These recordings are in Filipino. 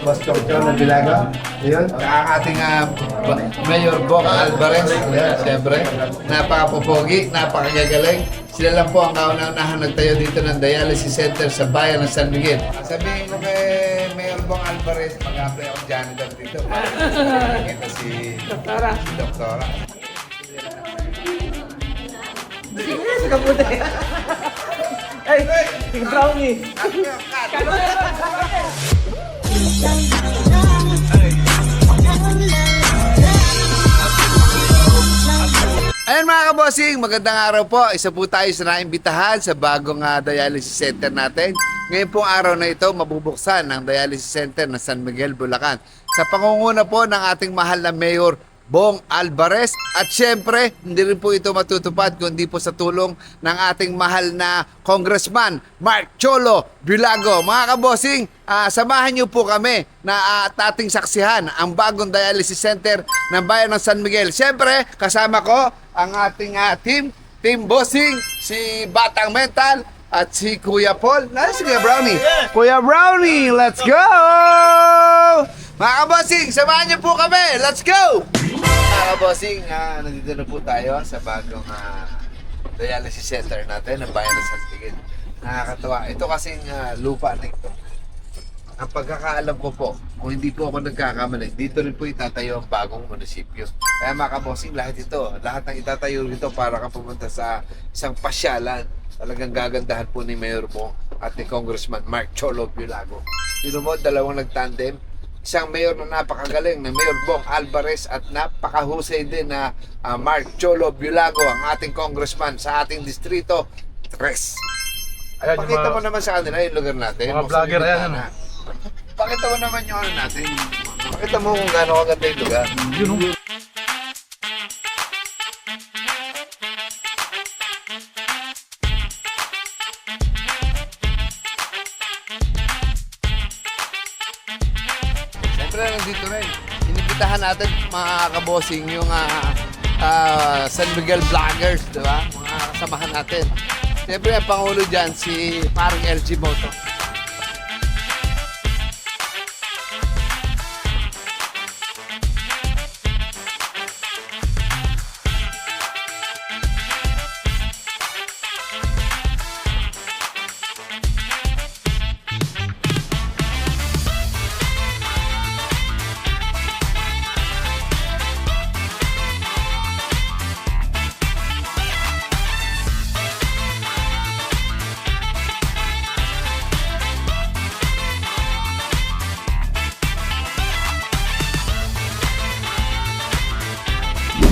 Boss Chongchong na Bilago. Ayun. Ang ating Mayor Bong Alvarez. Siyempre, napaka-popogi, napakagagaling. Sila lang po ang kauna-unahan nagtayo dito ng dialysis center sa bayan ng San Miguel. Sabihin ko kay Mayor Bong Alvarez, mag-apply akong janitor dito. Nakikita si Doktora. Sa kaputi. Ay, brownie. Ayan mga kabossing, magandang araw po. Isa po tayo sa naimbitahan sa bagong dialysis center natin. Ngayon pong araw na ito, mabubuksan ang dialysis center ng San Miguel, Bulacan. Sa pangunguna po ng ating mahal na Mayor Bong Alvarez. At syempre, hindi rin po ito matutupad kundi po sa tulong ng ating mahal na Congressman Mark Cholo Bilago. Mga kabossing, samahan niyo po kami na ating saksihan ang bagong dialysis center ng bayan ng San Miguel. Syempre, kasama ko ang ating team bossing, si Batang Mental at si Kuya Paul. Si Kuya Brownie. Kuya Brownie, let's go! Mga kabossing, samahan niyo po kami. Let's go! Mga kabossing, nandito na po tayo sa bagong dialysis center natin ng bayan ng San Miguel. Nakakatawa. Ito kasing lupa na ito. Ang pagkakaalam ko po, kung hindi po ako nagkakamali, dito rin po itatayo ang bagong munisipyo. Kaya mga kabossing, lahat ng itatayo rito para ka pumunta sa isang pasyalan. Talagang gagandahan po ni Mayor mo at ni Congressman Mark Cholo Bilago. Yun mo, dalawang nagtandem. Isang mayor na napakagaling na Mayor Bong Alvarez at napakahusay din na Mark Cholo Bilago, ang ating congressman sa ating distrito 3. Pakita mo naman sa kanila yung lugar natin. Mga vlogger yan. Pakita mo naman yung ano natin. Pakita mo kung gaano kaganda yung lugar. Yun. Siyempre, nandito rin. Inibitahan natin mga kabossing yung San Miguel Vloggers, di ba? Mga kasamahan natin. Siyempre, ang pangulo dyan, si parang LG Moto.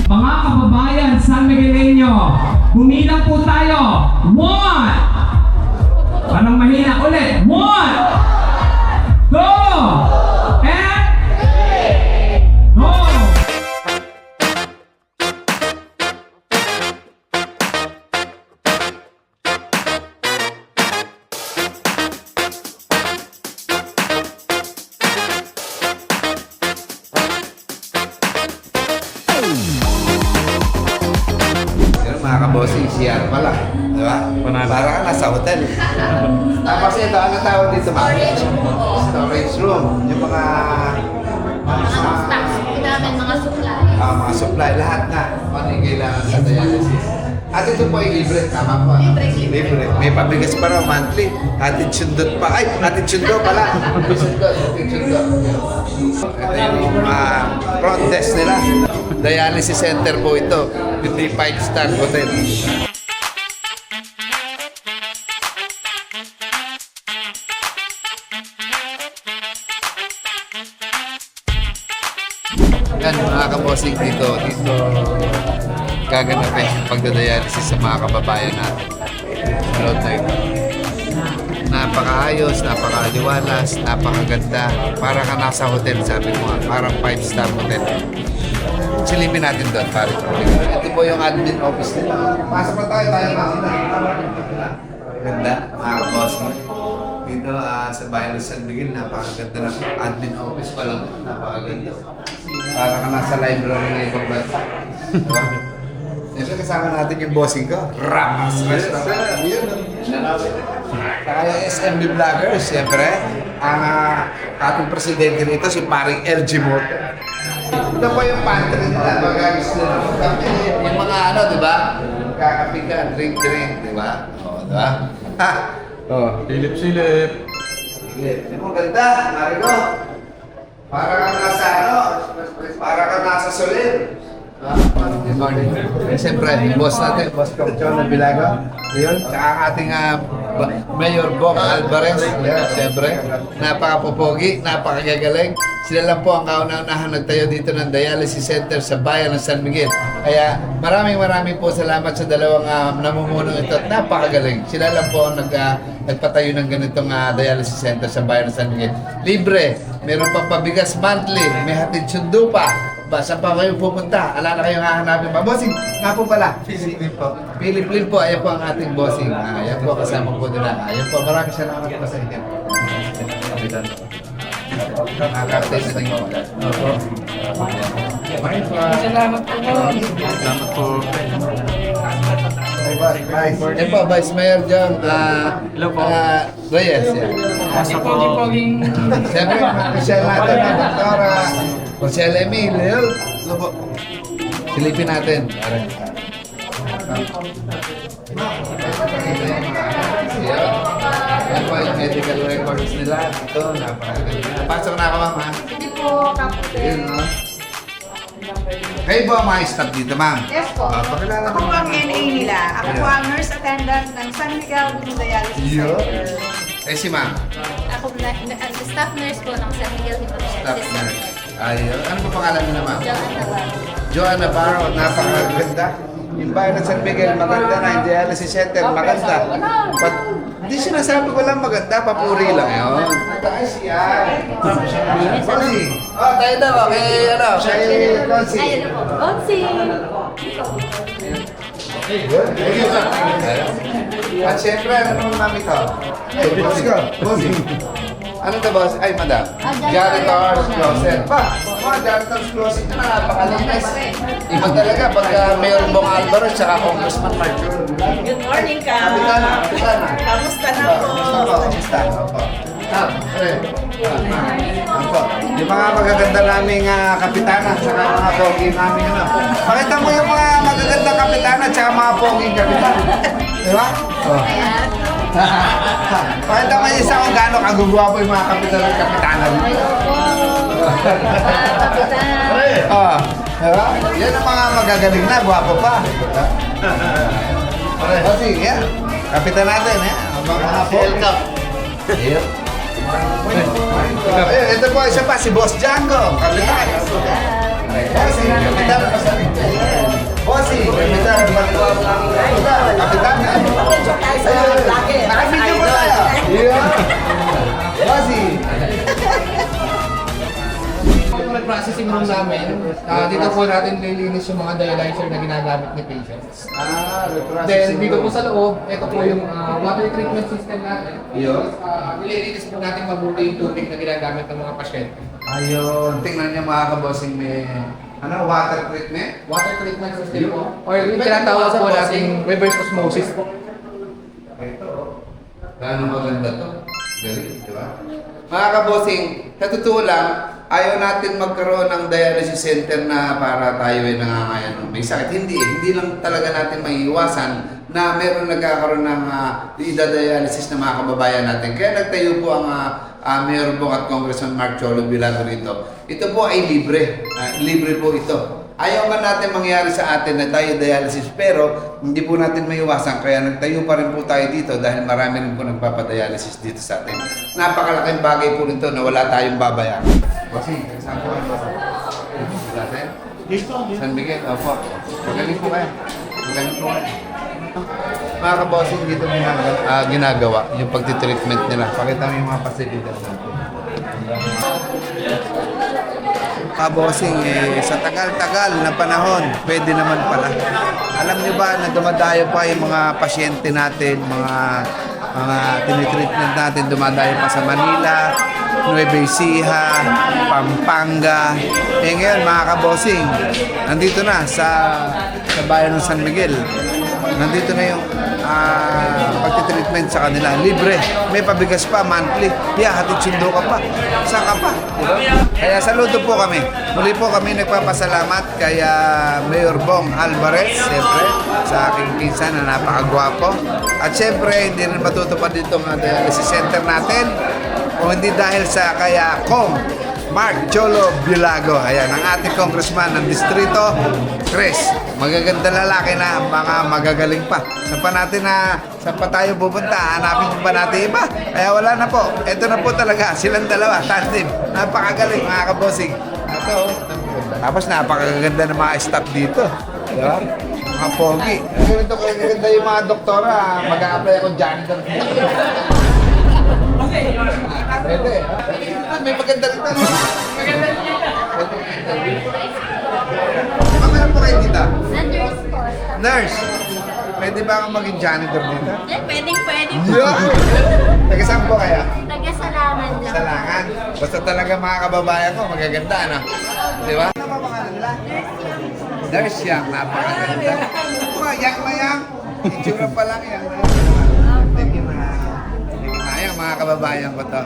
Mga kababayan, San Migueleño, humilang po tayo. 1! Anong mahina ulit? 1, 2, and go! Mga kabossing, CR pala. Di ba? Para ka nasa hotel. Tapos ito, ano tawag dito? Storage room. Yung mga stocks po namin, mga supply. mga supply. Lahat na. Ano yung kailangan sa dialysis. At ito po ay libre. Tama po. Libre. May pabigas pa raw monthly. Atid sundot pa. Ay, atid sundo pala. Atid sundot. Ito yung front desk nila. Dialysis center po ito. Hindi 5-star hotel. Yan mga kabossing dito gaganapin yung pagdadialysis sa mga kababayan natin. Lord na ito. Napakaayos, napakaliwalas, napakaganda. Para ka nasa hotel, sabi mo nga. Parang 5-star hotel. Silipin natin doon, pare. Ito po yung admin office nila. Pasok na tayo makita. Ganda, mga kabossing. Dito sa bayan ng San Miguel, napakaganda na admin office pa lang. Napakaganda. Para ka nasa library na ibang bansa. Diba? Siyempre kasama natin yung bossing ko. Ramas Restaurant. Saka yung SMB Vloggers, siyempre. Ang ating presidente nito, si paring LG Moto. Ito po yung pantry nila, mga gusto nila. Yung mga ano, di ba? Kakapi ka, drink, di ba? Oo, di ba? Ha? Oo. Silip-silip. Ito mo ganda, Marigo. Para kang nasa ano, para kang nasa Soler. Good morning. Siyempre, yung boss natin, Boss Corchon Bilago. Yun. Tsaka ang ating Mayor Bong Alvarez. Yeah, siyempre, napakapopogi, napakagagaling. Sila lang po ang kauna-unahan nagtayo dito ng dialysis center sa bayan ng San Miguel. Kaya maraming po salamat sa dalawang namumunong ito at napakagaling. Sila lang po ang nagpatayo ng ganitong dialysis center sa bayan ng San Miguel. Libre, meron pang pabigas monthly, may hatid sundo pa. Saan pa kayo pupunta? Alala kayong hahanapin pa. Bossing, nga po pala. Philip Lim po. Philip Lim po, ayan po ang ating bossing. Ayan po, kasama po din na. Ayan po, maraming salamat po sa inyo. Kapitan. Nakakapit na tingin mo. Salamat po. Salamat po. Ayan po, Vice Mayor John. Hello po. Reyes. Yan. Kasi poging Siyempre, Michelle natin, Doktora. Michelle Emil. Hello po. Silipin natin. Yan po yung medical records nila. Ito, napakaganda. Pasok na ako, ma'am, ha? Hindi po, kapatid. Yun, no? Kayo po ang mga staff dito, ma'am? Yes po. Pakilala Ako mo. po ang NA nila. Ako po ang nurse attendant ng San Miguel Dialysis Yun. Center. Eh, si ma'am? Ako staff nurse po ng San Miguel Dialysis Staff Center. nurse. Ayun. Ano po pangalan mo naman? Joanne Navarro. Joanne Navarro, napakaganda. Yung bayan ng San Miguel, maganda na. Yung dialysis center, maganda. Hindi sinasabi ko lang maganda, papuri lang yun. Tayo siya. Bonsi. Oh, tayo daw. Kay ano? Kay Bonsi. Ayun na po. Bonsi! At syempre, ano naman namin ito? Hey, Bonsi ko. Bonsi. Ano to, boss? Ay, madam. Janitor's closet. Pa, mga janitor's closet na napakalinis. Iba talaga pagka Mayor Bong Alvarez at Congressman Marjorie. Good morning, ka. Kapitana, kapitana. Kamusta na po? Kamusta po? Kamusta? Opo. Opo. Yung mga magaganda naming kapitana at saka mga pogi namin ano. Pakita mo yung mga magaganda kapitana at saka mga pogi kapitan. Di ba? Oh. Pakita mo yung isa kung gaano kagugwapo yung mga kapitan at kapitana dito. Oh. Diba? Yan ang mga magagaling na, gwapo pa. O sige, yan. Kapitan natin, eh. Ang mga welcome. Ayun. Ito po, isa pa, si Boss Django. Kapitan. Bossy, kapitan. Bossy, kapitan. Kapitan. Nakabidyo po tayo. Bossy. Yung nag-processing room namin, dito po natin nililinis yung mga dialyzer na ginagamit ni patients. Then dito po sa loob, ito po yung water treatment system natin. Yun. Nililinis po natin mabuti yung tubig na ginagamit ng mga pasyente. Ayun. Tingnan niyo mga kabossing may water treatment. Water treatment system po. Or yung tinatawag po nating reverse osmosis po. Ito. Gaano maganda to? Galing, di ba? Mga kabossing, sa totoo lang, ayaw natin magkaroon ng dialysis center na para tayo ay nangangayan ng may sakit. Hindi lang talaga natin maiiwasan na meron nagkakaroon ng dialysis na mga kababayan natin. Kaya nagtayo po ang Mayor Bong at Congressman Mark Cholo Bilago rito. Ito po ay libre. Libre po ito. Ayaw nga natin mangyari sa atin na tayo dialysis pero hindi po natin maiwasan kaya nagtayo pa rin po tayo dito dahil marami rin po nagpapadialysis dito sa atin. Napakalaking bagay po nito na wala tayong babayaran. Kasi, saan po kayo? Dati? San Miguel? Opo. Magaling po kayo. Magaling po kayo. Mga kabossing dito ginagawa yung pagtitreatment nila. Pakita mo yung mga pasilidad natin. Kabossing, sa tagal-tagal na panahon, pwede naman pala. Alam niyo ba na dumadayo pa yung mga pasyente natin, mga tinitreatment natin, dumadayo pa sa Manila, Nueva Ecija, Pampanga. Ngayon mga kabossing, nandito na sa bayan ng San Miguel. Nandito na yung pagtitreatment sa kanila. Libre. May pabigas pa, monthly. Hatid sundo ka pa. Saan ka pa? Diba? Kaya saludo po kami. Muli po kami nagpapasalamat kay Mayor Bong Alvarez, siyempre, sa aking pinsan na napakagwapo. At siyempre, hindi rin matutupad dito ang dialysis center natin kung hindi dahil sa kaya Mark Cholo Bilago. Ayan, ang ating congressman ng distrito, Chris. Magaganda lalaki na, mga magagaling pa. Saan pa tayo pupunta? Hanapin pa natin iba. Kaya wala na po. Ito na po talaga. Silang dalawa, tandem. Napakagaling, mga kabosing. Ito, tapos napakaganda ng mga staff dito. Diba? Mga pogi. Ganito kagaganda yung mga doktora. Mag-a-apply akong janitor. Pwede. May maganda rin ito. Maganda po kayo dito? Na-nurse po. Nurse. Pwede ba akong maging janitor dito? Pwede po. Yeah! Taga saan po kaya? Taga-salaman lang. Salangan. Basta talaga mga kababayan ko, magaganda, ano? Di ba? Ano ba pangalan nila? Nurse Yang, napakaganda. Yang na yang. Itsura pa lang yang na yang. Sige na. Ayan, mga kababayan ko to.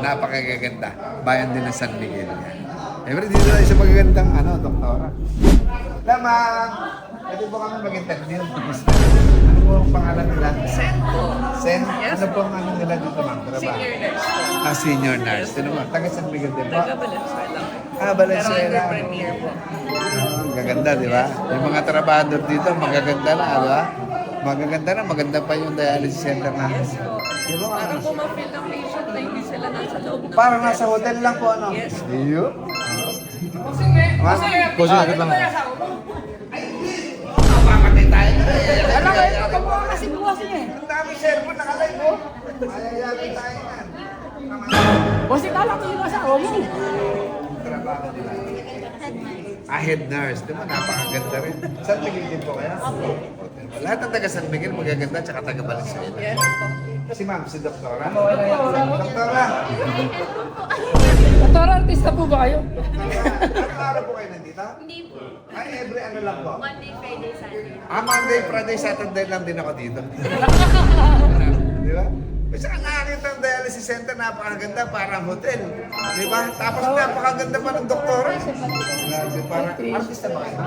Napakagaganda. Bayan din ng San Miguel. Siyempre, dito tayo sa magagandang doktora. Lamang! Pwede po kami mag-interview. Ano po ang pangalan nila? Sen po. Sen? Ano po ang nila dito, ma'am? Senior nurse po. Senior nurse. Sino mo? Taga San Miguel din po? Taga Valenzuela. Valenzuela. Pero under premier po. Ang gaganda, di ba? Yung mga trabahador dito, magaganda na, di ba? Magaganda na, maganda pa yung dialysis center natin. Yes po. Para po ma-feel ng patient na hindi sila nasa loob ng... Parang nasa hotel lang po, ano? Yes. Iyo? Bossing, agad lang. Papakatay tayo na. Alam ko, ito po kasi buwas niya eh. Ang dami cellphone nakalive mo. Mayayabi tayo yan. Bossing, kala ko yung asawa mo. Trabaho nila. Head nurse. Di ba? Napakaganda rin. San Miguel din po kaya? Lahat ng taga San Miguel magaganda tsaka taga Valenzuela. Yes po. Si ma'am, si Doktora. Doktora. Doktora, artista po ba kayo? Anong araw po kayo nandito? Hindi po. Ay, every ano lang po? Monday, Friday, Saturday. Monday, Friday, Saturday lang din ako dito. Di ba? Kasi ang nakakita ng dialysis center, napakaganda, parang hotel. Di ba? Tapos napakaganda pa ng doktora. Grabe, parang artista ba kayo?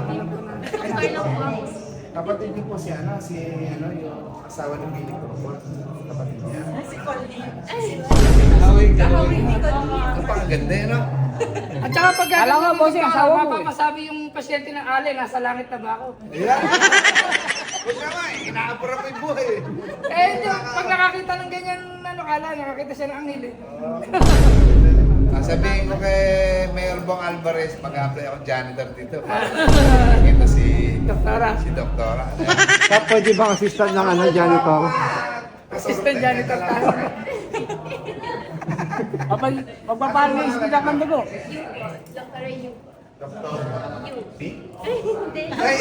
Doktor lang po ako. Kapatid niyo po si yung asawa ng Billy Crawford. Kapatid niya. Si Colleen. Kahawig ni Napakaganda, ano? At saka pag alam nga, bossing, asawa mo mapapasabi yung pasyente ng Ale, nasa langit na ba ako? Yeah. Huwag naman, inaabura mo yung buhay. Pag nakakita ng ganyan, kala, nakakita siya ng anghel eh. Sabihin ko kay Mayor Bong Alvarez, mag-apply ako janitor dito. Ito si Doktora. Doktora. Pwede bang assistant ng janitor? Assistant janitor tayo. Magpapalis kita ng dugo. Doktor Yu. Ay,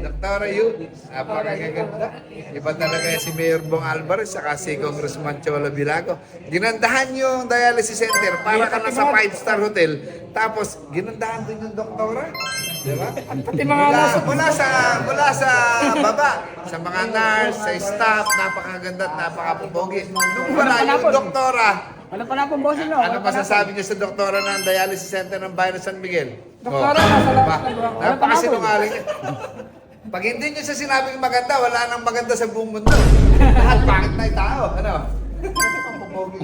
Doktora Yu, napakagaganda. Iba talaga si Mayor Bong Alvarez saka si Congressman Cholo Bilago. Ginandahan yung dialysis center para ka na sa 5-star hotel. Tapos, ginandahan din yung doktora. Di ba? Pati mga Mula sa baba, sa mga nurse, sa staff, napakaganda at napakapupogi. Nung wala yung doktora, Ano pa na pong bossing, no? ano masasabi niyo sa doktora ng dialysis center ng bayan ng San Miguel? Doktora, nasa labas na ba? Napakasinungaling niya. Pag hindi niyo siya sinabing maganda, wala nang maganda sa buong mundo. Lahat pangit na yung tao. Ano? Napakapogi.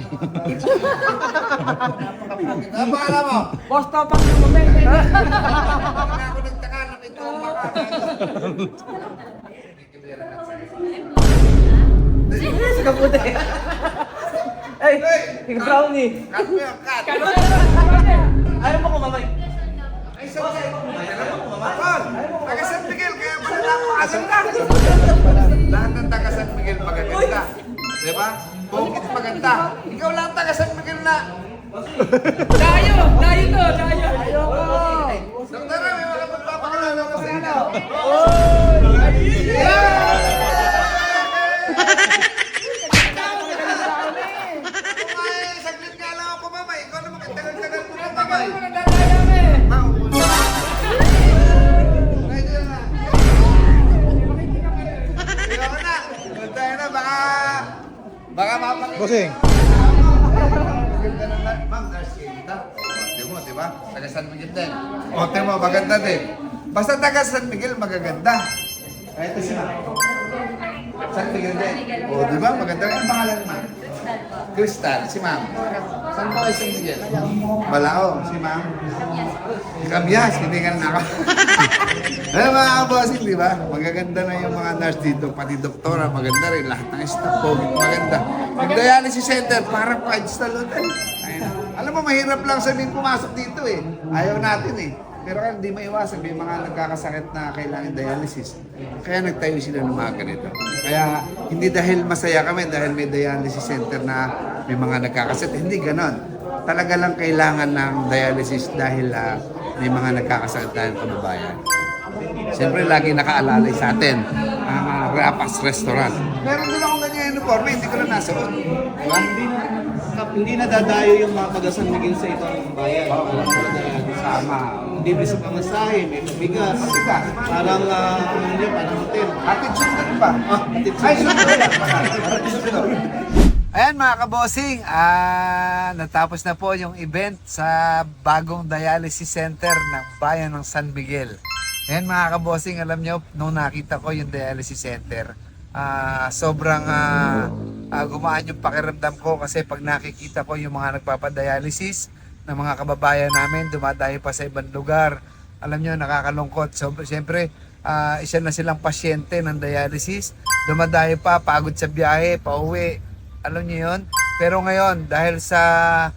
Napakapogi. Ano pangalan mo? Boss Topang yung moment. Kaya ako nagtaka na ito ang Ay, yung brownie. Cut mo yung cut. Ayaw mo kumamay. Ay, sa Paul, taga San Miguel, kaya pala napakaganda. Lahat ng taga San Miguel magaganda. Di ba? Bukit maganda. Ikaw lang taga San Miguel na. Dayo to, dayo. Doktor, may mga magpapakilala ko sa inyo. Kumain, saglit nga lang ako mamay. Ikaw naman, tagal-tagal mo na mamay. Mauuna. Pwede na. Bossing. Maganda naman. Ma'am, nurse kayo dito. Ote mo, di ba? Taga San Miguel din. Ote mo, maganda din. Basta taga San Miguel, magaganda. Ay, ito siya. San Miguel din. O, di ba? Maganda. Ang pangalan, ma'am? Crystal, si ma'am. Saan ba kayo San Miguel? Balao, si ma'am. Kamyas, hindi ka na Ano mga kabossing, di ba? Magaganda na yung mga nurse dito, pati doktora, maganda rin. Lahat ng staff po, maganda. Yung dialysis center, parang pa-install hotel. Alam mo, mahirap lang sabihin pumasok dito eh. Ayaw natin eh. Pero kaya hindi maiwasan, may mga nagkakasakit na kailangan dialysis. Kaya nagtayo sila ng mga ganito. Kaya hindi dahil masaya kami, dahil may dialysis center na may mga nagkakasakit. Hindi ganon. Talaga lang kailangan ng dialysis dahil may mga nagkakasakit tayong kababayan. Siyempre, lagi nakaalalay sa atin ang Rapas Restaurant. Meron din akong ganyan uniform, hindi ko na nasuot. Diba? Hindi nadadayo yung mga taga San Miguel sa itong bayan. Sama. Hindi may sa pamasahe, may mabigas. Parang, parang hotel. Atid sundan pa. Ay, sundan. Ayan mga kabosing, natapos na po yung event sa bagong dialysis center ng bayan ng San Miguel. Ayan mga kabosing, alam nyo, nung nakita ko yung dialysis center, sobrang gumaan yung pakiramdam ko kasi pag nakikita ko yung mga nagpapadialysis ng mga kababayan namin, dumadayo pa sa ibang lugar. Alam nyo, nakakalungkot. So, siyempre, isa na silang pasyente ng dialysis. Dumadayo pa, pagod sa biyahe, pauwi. Alam nyo yun? Pero ngayon, dahil sa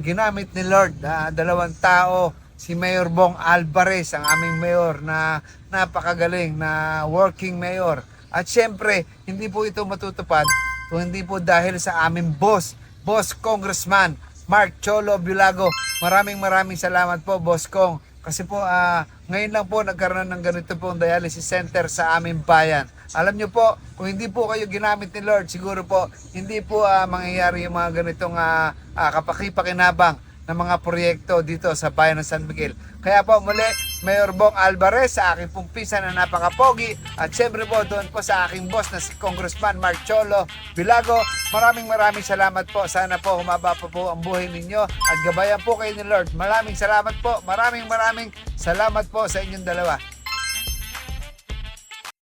ginamit ni Lord, dalawang tao, si Mayor Bong Alvarez, ang aming mayor na napakagaling na working mayor. At syempre, hindi po ito matutupad kung hindi po dahil sa aming boss Congressman Mark Cholo Bilago. Maraming salamat po, Boss Kong. Kasi po, ngayon lang po nagkaroon ng ganito pong dialysis center sa aming bayan. Alam nyo po, kung hindi po kayo ginamit ni Lord, siguro po, hindi po mangyayari yung mga ganitong kapakipakinabang ng mga proyekto dito sa bayan ng San Miguel. Kaya po muli, Mayor Bong Alvarez, sa aking pong pinsan na napakapogi, at syempre po doon po sa aking boss na si Congressman Mark Cholo Bilago, maraming salamat po. Sana po humaba pa po ang buhay ninyo at gabayan po kayo ni Lord. Maraming salamat po. Maraming salamat po sa inyong dalawa.